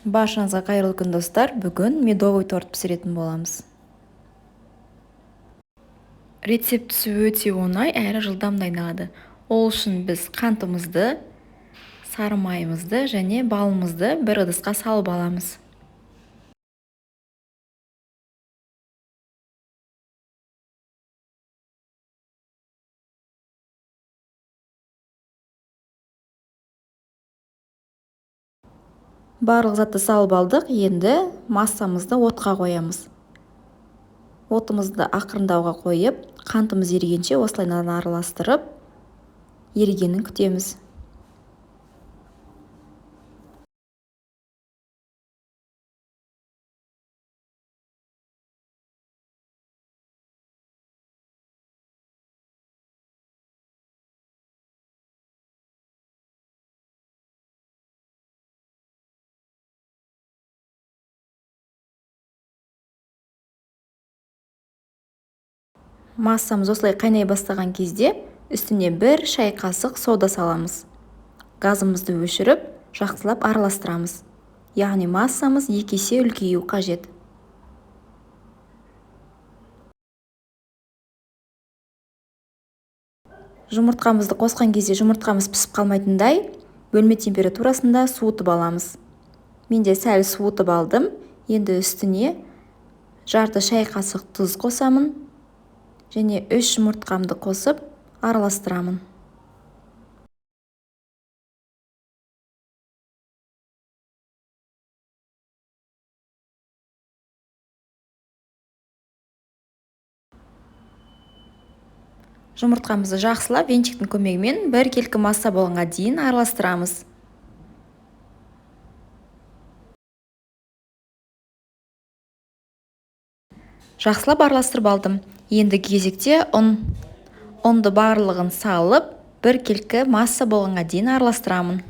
Баршаңызға қайырлы күн достар. Бүгін медовый торт пісіретін боламыз. Рецептісі өте оңай әрі жылдам дайындалады. Ол үшін біз қантымызды, сары майымызды және балымызды бір ыдысқа салып аламыз. Барлық затты салып алдық. Енді массамызды отқа қоямыз. Отымызды ақырындауға қойып, қантымыз ерігенше осылайынан араластырып, ерігенін күтеміз. Массамыз осылай қайнай бастаған кезде үстіне бір шай қасық сода саламыз. Газымызды өшіріп, жақсылап араластырамыз. Яғни массамыз 2 есе үлкеюі қажет. Жұмыртқамызды қосқан кезде жұмыртқамыз пісіп қалмайтындай, бөлме температурасында суытып аламыз. Менде сәл суытып алдым. Енді үстіне жарты шай қасық тұз қосамын және 3 жұмыртқамды қосып араластырамын. Жұмыртқамызды жақсылап венчиктің көмегімен бір келкі масса болғанға дейін араластырамыз. Жақсылап араластырып алдым. Ендігі кезекте ұнды барлығын салып, бір келкі масса болғанға дейін араластырамын.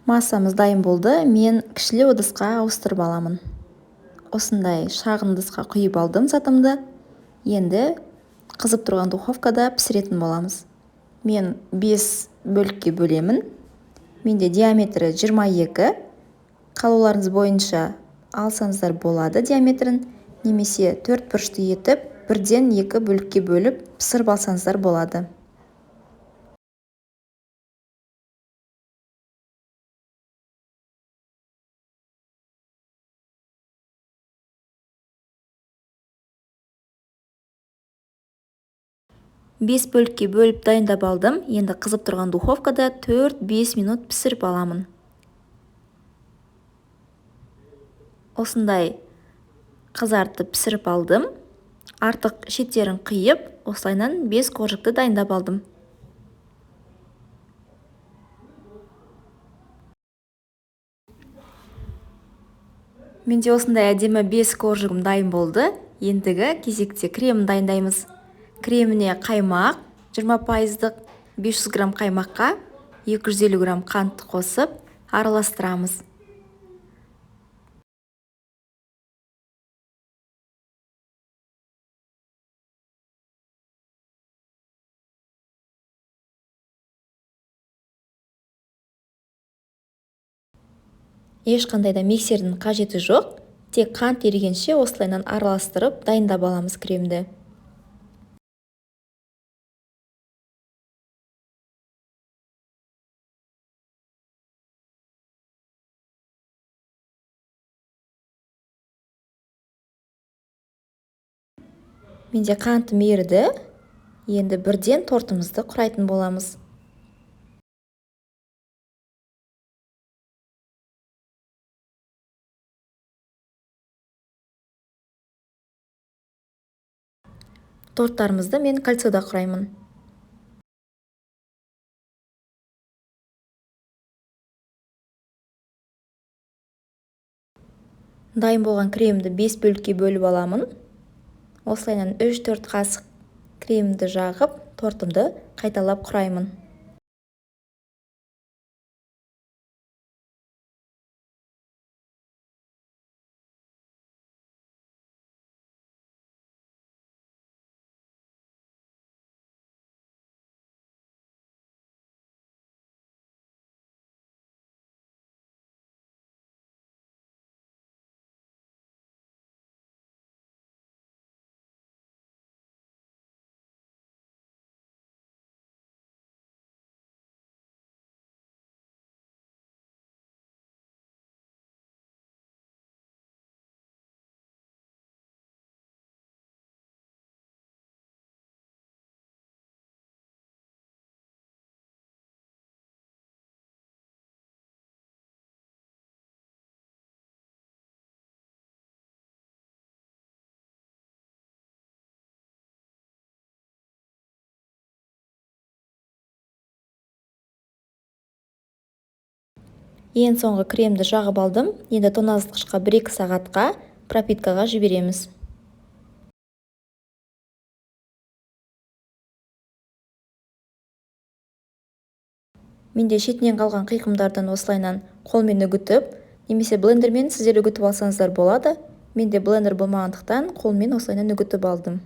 Массамыз дайын болды. Мен кішілеу ыдысқа ауыстырып аламын. Осындай шағын ыдысқа құйып алдым затымды. Енді қызып тұрған духовкада пісіретін боламыз. Мен 5 бөлікке бөлемін. Менде диаметрі 22. Қалауларыңыз бойынша алсаңыздар болады диаметрін, немесе 4 бұрышты етіп, бірден 2 бөлікке бөліп пісіріп алсаңыздар болады. Бес бөлікке бөліп дайындап алдым. Енді қызып тұрған духовкада 4-5 минут пісіріп аламын. Осындай қызартып пісіріп алдым. Артық шеттерін қиып, осылайынан 5 қоржықты дайындап алдым. Менде осындай әдемі 5 қоржығым дайын болды. Ендігі кезекте кремін дайындаймыз. Креміне қаймақ, 20%, 500 грамм қаймаққа 250 грамм қантты қосып араластырамыз. Ешқандай да миксердің қажеті жоқ. Тек қант ерігенше осылайынан араластырып дайындап аламыз кремді. Менде қантым еріді. Енді бірден тортымызды құрайтын боламыз. Торттарымызды мен кольцода құраймын. Дайын болған кремді 5 бөлікке бөліп аламын. Осылайынан 3-4 қасық кремді жағып, тортымды қайталап құраймын. Ең соңғы кремді жағып алдым. Енді тоңазытқышқа 1-2 сағатқа пропиткаға жібереміз. Менде шетінен қалған қиқымдардан осылайынан қолмен үгітіп, немесе блендермен сіздер үгітіп алсаңыздар болады. Менде блендер болмағандықтан қолмен осылайынан үгітіп алдым.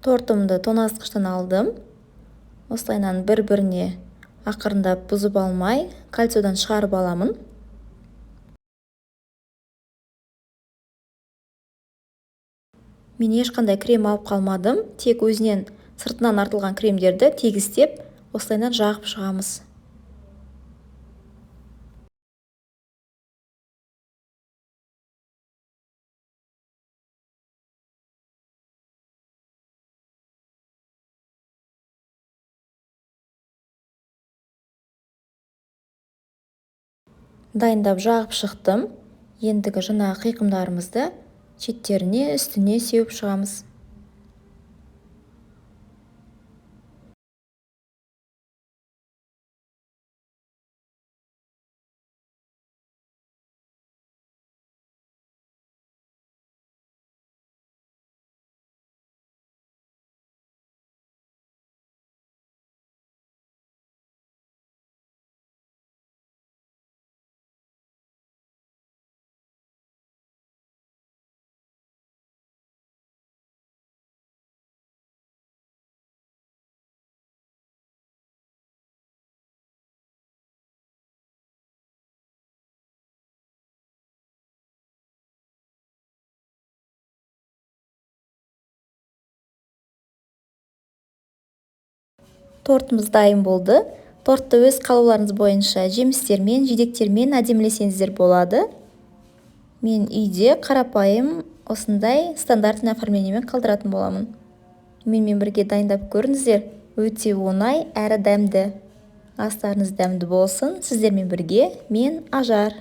Тортымды тоңазытқыштан алдым. Осылайынан бір-біріне ақырындап бұзып алмай, кольцодан шығарып аламын. Мен ешқандай крем алып қалмадым, тек өзінен сыртынан артылған кремдерді тегістеп, осылайынан жағып шығамыз. Дайындап жағып шықтым. Ендігі жаңағы қиқымдарымызды шеттеріне, үстіне сеуіп шығамыз. Тортымыз дайын болды. Тортты өз қалауларыңыз бойынша жемістермен, жидектермен әдемілесеңіздер болады. Мен үйде қарапайым осындай стандартный оформлениемен қалдыратын боламын. Менімен бірге дайындап көріңіздер. Өте оңай әрі дәмді. Астарыңыз дәмді болсын. Сіздермен бірге мен Ажар.